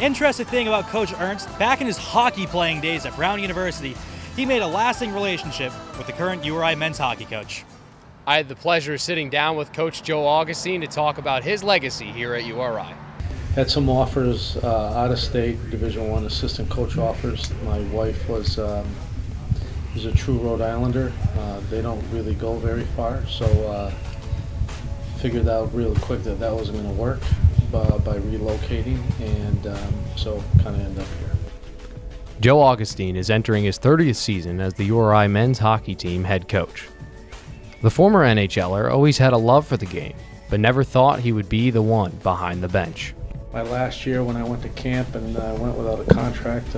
Interesting thing about Coach Ernst, back in his hockey playing days at Brown University, he made a lasting relationship with the current URI men's hockey coach. I had the pleasure of sitting down with Coach Joe Augustine to talk about his legacy here at URI. Had some offers out of state, Division I assistant coach offers. My wife was a true Rhode Islander. They don't really go very far, so figured out really quick that that wasn't going to work by relocating, and so kind of ended up here. Joe Augustine is entering his 30th season as the URI men's hockey team head coach. The former NHLer always had a love for the game, but never thought he would be the one behind the bench. My last year when I went to camp and I went without a contract,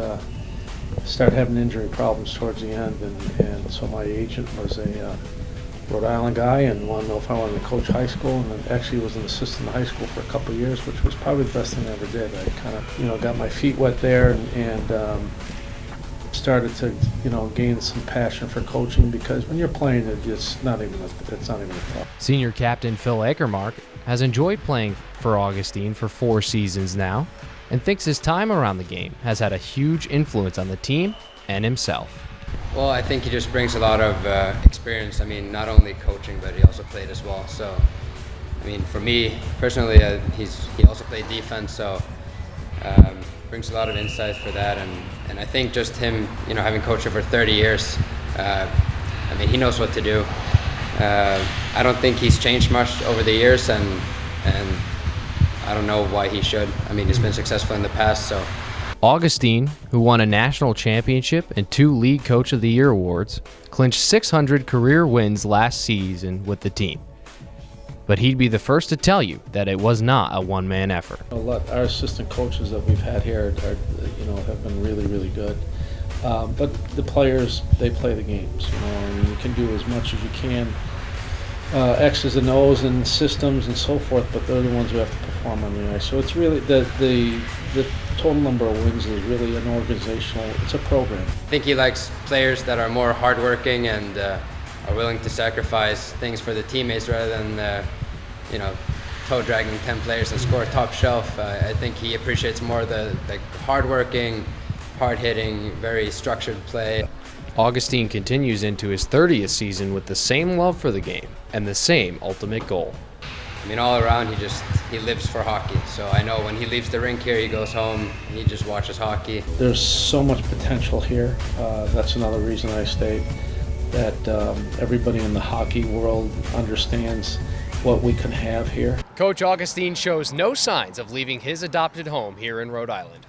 started having injury problems towards the end, and so my agent was a Rhode Island guy and wanted to know if I wanted to coach high school, and actually was an assistant in high school for a couple of years, which was probably the best thing I ever did. I kind of, got my feet wet there and started to, gain some passion for coaching, because when you're playing, it's not even a thought. Senior captain Phil Akermark has enjoyed playing for Augustine for 4 seasons now, and thinks his time around the game has had a huge influence on the team and himself. Well, I think he just brings a lot of experience. I mean, not only coaching, but he also played as well. So, I mean, for me personally, he also played defense, so brings a lot of insight for that. And I think just him, having coached for 30 years, I mean, he knows what to do. I don't think he's changed much over the years, and I don't know why he should. I mean, he's been successful in the past, so. Augustine, who won a national championship and 2 League Coach of the Year awards, clinched 600 career wins last season with the team. But he'd be the first to tell you that it was not a one-man effort. Our assistant coaches that we've had here have been really, really good. But the players, they play the games. And you can do as much as you can, X's and O's and systems and so forth, but they're the ones who have to perform on the ice. So it's really the total number of wins is really an organizational, it's a program. I think he likes players that are more hardworking and are willing to sacrifice things for the teammates rather than toe dragging 10 players and score top shelf. I think he appreciates more the hardworking, hard-hitting, very structured play. Augustine continues into his 30th season with the same love for the game and the same ultimate goal. I mean, all around, he lives for hockey. So I know when he leaves the rink here, he goes home, he just watches hockey. There's so much potential here. That's another reason I stayed, that everybody in the hockey world understands what we can have here. Coach Augustine shows no signs of leaving his adopted home here in Rhode Island.